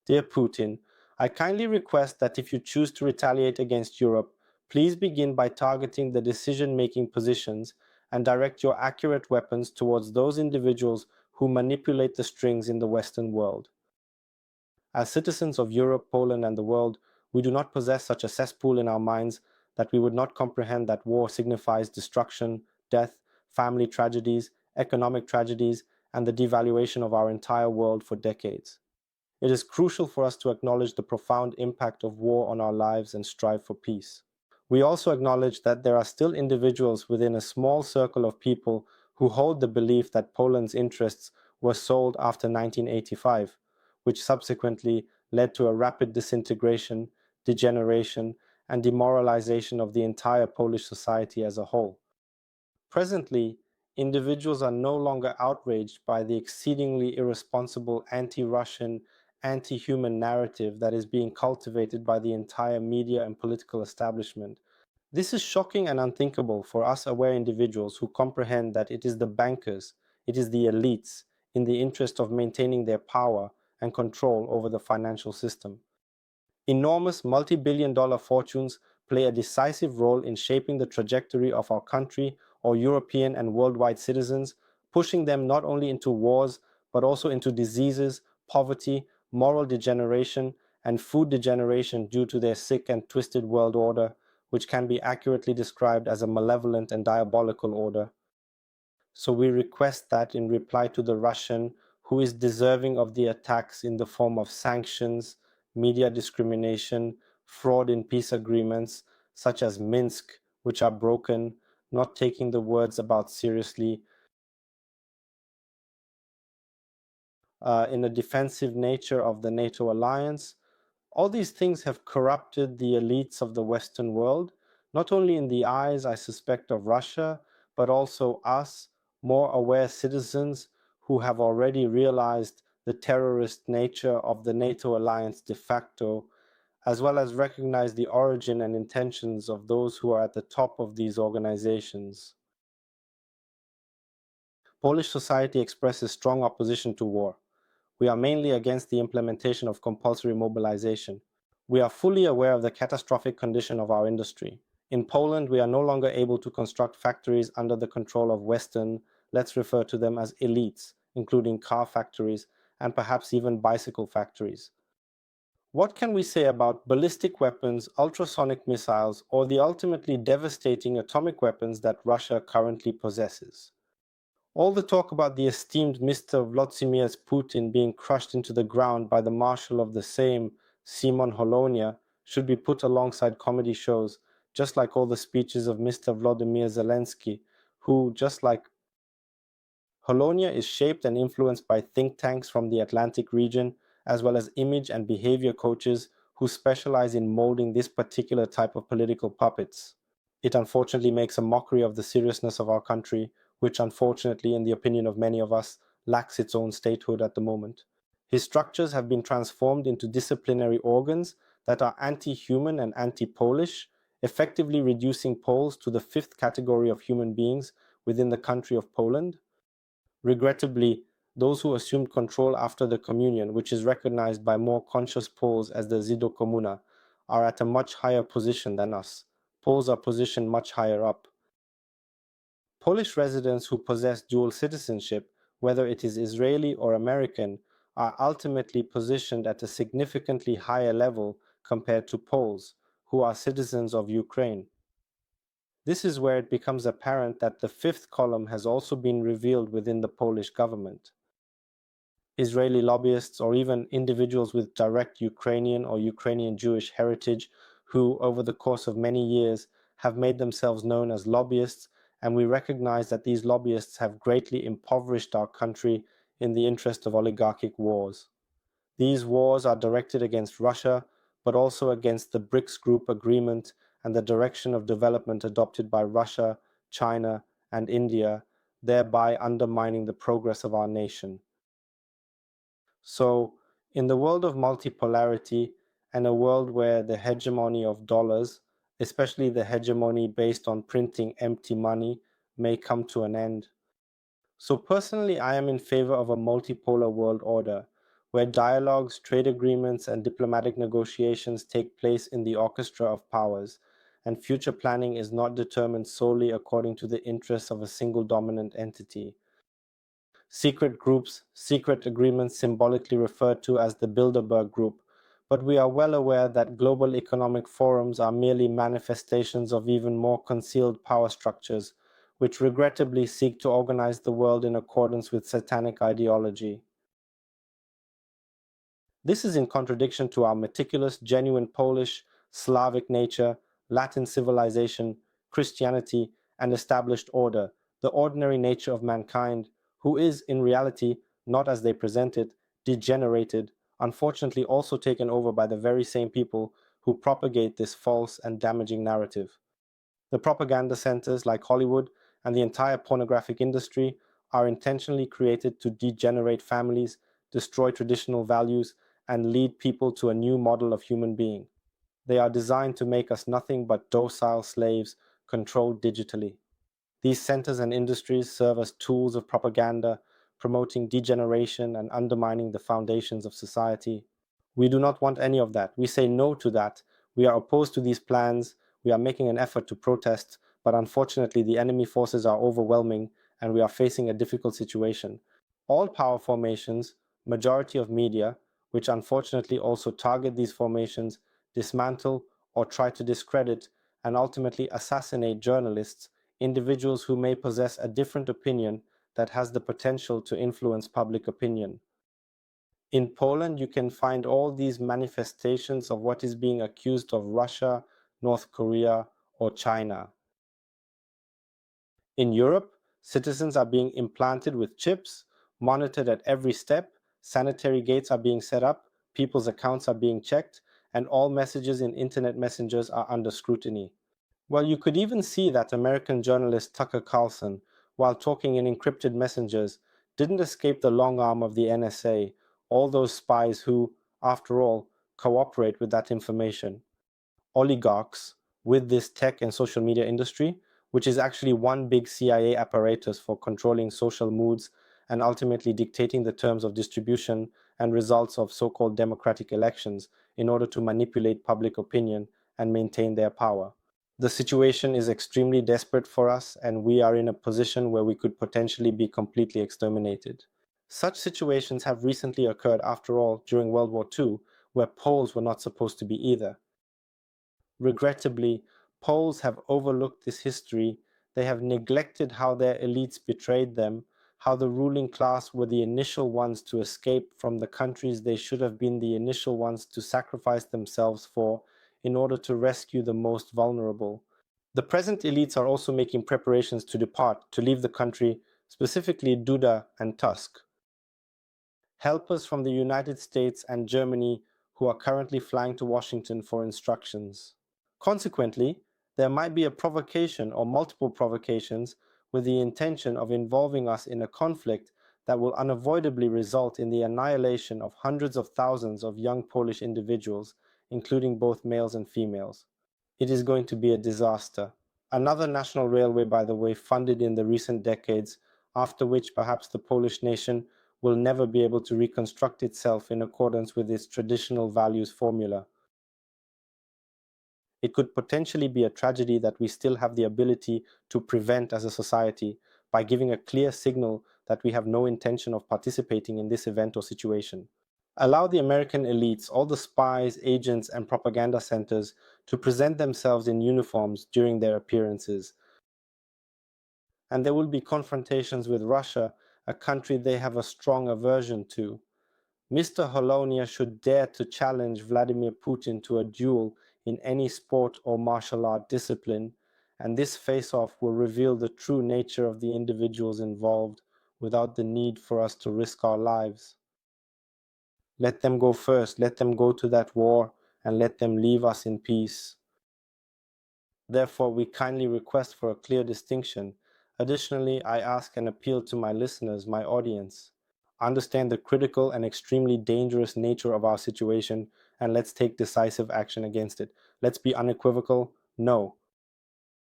Dear Putin, I kindly request that if you choose to retaliate against Europe, please begin by targeting the decision-making positions and direct your accurate weapons towards those individuals who manipulate the strings in the Western world. As citizens of Europe, Poland, and the world, we do not possess such a cesspool in our minds that we would not comprehend that war signifies destruction, death, family tragedies, economic tragedies, and the devaluation of our entire world for decades. It is crucial for us to acknowledge the profound impact of war on our lives and strive for peace. We also acknowledge that there are still individuals within a small circle of people who hold the belief that Poland's interests were sold after 1985, which subsequently led to a rapid disintegration, degeneration, and demoralization of the entire Polish society as a whole. Presently, individuals are no longer outraged by the exceedingly irresponsible anti-Russian, anti-human narrative that is being cultivated by the entire media and political establishment. This is shocking and unthinkable for us aware individuals who comprehend that it is the bankers, it is the elites, in the interest of maintaining their power and control over the financial system. Enormous multi-billion-dollar fortunes play a decisive role in shaping the trajectory of our country or European and worldwide citizens, pushing them not only into wars, but also into diseases, poverty, moral degeneration, and food degeneration due to their sick and twisted world order, which can be accurately described as a malevolent and diabolical order. So we request that in reply to the Russian, who is deserving of the attacks in the form of sanctions, media discrimination, fraud in peace agreements, such as Minsk, which are broken, not taking the words about seriously, in a defensive nature of the NATO alliance. All these things have corrupted the elites of the Western world, not only in the eyes, I suspect, of Russia, but also us, more aware citizens who have already realized the terrorist nature of the NATO alliance de facto, as well as recognize the origin and intentions of those who are at the top of these organizations. Polish society expresses strong opposition to war. We are mainly against the implementation of compulsory mobilization. We are fully aware of the catastrophic condition of our industry. In Poland, we are no longer able to construct factories under the control of Western, let's refer to them as elites, including car factories and perhaps even bicycle factories. What can we say about ballistic weapons, ultrasonic missiles, or the ultimately devastating atomic weapons that Russia currently possesses? All the talk about the esteemed Mr. Vladimir Putin being crushed into the ground by the marshal of the same, Simon Holonia, should be put alongside comedy shows, just like all the speeches of Mr. Vladimir Zelensky, who, just like Holonia, is shaped and influenced by think tanks from the Atlantic region, as well as image and behavior coaches who specialize in molding this particular type of political puppets. It unfortunately makes a mockery of the seriousness of our country, which unfortunately, in the opinion of many of us, lacks its own statehood at the moment. His structures have been transformed into disciplinary organs that are anti-human and anti-Polish, effectively reducing Poles to the fifth category of human beings within the country of Poland. Regrettably, those who assumed control after the Communion, which is recognized by more conscious Poles as the Zidokomuna, are at a much higher position than us. Poles are positioned much higher up. Polish residents who possess dual citizenship, whether it is Israeli or American, are ultimately positioned at a significantly higher level compared to Poles, who are citizens of Ukraine. This is where it becomes apparent that the fifth column has also been revealed within the Polish government. Israeli lobbyists, or even individuals with direct Ukrainian or Ukrainian Jewish heritage who, over the course of many years, have made themselves known as lobbyists, and we recognize that these lobbyists have greatly impoverished our country in the interest of oligarchic wars. These wars are directed against Russia, but also against the BRICS Group agreement and the direction of development adopted by Russia, China, and India, thereby undermining the progress of our nation. So, in the world of multipolarity and a world where the hegemony of dollars, especially the hegemony based on printing empty money, may come to an end. So personally, I am in favor of a multipolar world order, where dialogues, trade agreements, and diplomatic negotiations take place in the orchestra of powers, and future planning is not determined solely according to the interests of a single dominant entity. Secret groups, secret agreements symbolically referred to as the Bilderberg Group, but we are well aware that global economic forums are merely manifestations of even more concealed power structures, which regrettably seek to organize the world in accordance with satanic ideology. This is in contradiction to our meticulous, genuine Polish, Slavic nature, Latin civilization, Christianity, and established order, the ordinary nature of mankind, who is, in reality, not as they present it, degenerated, unfortunately also taken over by the very same people who propagate this false and damaging narrative. The propaganda centers like Hollywood and the entire pornographic industry are intentionally created to degenerate families, destroy traditional values, and lead people to a new model of human being. They are designed to make us nothing but docile slaves controlled digitally. These centers and industries serve as tools of propaganda, promoting degeneration and undermining the foundations of society. We do not want any of that. We say no to that. We are opposed to these plans. We are making an effort to protest, but unfortunately the enemy forces are overwhelming and we are facing a difficult situation. All power formations, majority of media, which unfortunately also target these formations, dismantle or try to discredit and ultimately assassinate journalists, individuals who may possess a different opinion that has the potential to influence public opinion. In Poland, you can find all these manifestations of what is being accused of Russia, North Korea, or China. In Europe, citizens are being implanted with chips, monitored at every step, sanitary gates are being set up, people's accounts are being checked, and all messages in internet messengers are under scrutiny. Well, you could even see that American journalist Tucker Carlson, while talking in encrypted messengers, didn't escape the long arm of the NSA, all those spies who, after all, cooperate with that information. Oligarchs with this tech and social media industry, which is actually one big CIA apparatus for controlling social moods and ultimately dictating the terms of distribution and results of so-called democratic elections in order to manipulate public opinion and maintain their power. The situation is extremely desperate for us, and we are in a position where we could potentially be completely exterminated. Such situations have recently occurred, after all, during World War II, where Poles were not supposed to be either. Regrettably, Poles have overlooked this history. They have neglected how their elites betrayed them, how the ruling class were the initial ones to escape from the countries they should have been the initial ones to sacrifice themselves for in order to rescue the most vulnerable. The present elites are also making preparations to depart, to leave the country, specifically Duda and Tusk. Helpers from the United States and Germany who are currently flying to Washington for instructions. Consequently, there might be a provocation or multiple provocations with the intention of involving us in a conflict that will unavoidably result in the annihilation of hundreds of thousands of young Polish individuals, including both males and females. It is going to be a disaster. Another national railway, by the way, funded in the recent decades, after which perhaps the Polish nation will never be able to reconstruct itself in accordance with its traditional values formula. It could potentially be a tragedy that we still have the ability to prevent as a society by giving a clear signal that we have no intention of participating in this event or situation. Allow the American elites, all the spies, agents, and propaganda centers to present themselves in uniforms during their appearances. And there will be confrontations with Russia, a country they have a strong aversion to. Mr. Holonia should dare to challenge Vladimir Putin to a duel in any sport or martial art discipline, and this face-off will reveal the true nature of the individuals involved without the need for us to risk our lives. Let them go first, let them go to that war, and let them leave us in peace. Therefore, we kindly request for a clear distinction. Additionally, I ask and appeal to my listeners, my audience. Understand the critical and extremely dangerous nature of our situation, and let's take decisive action against it. Let's be unequivocal. No,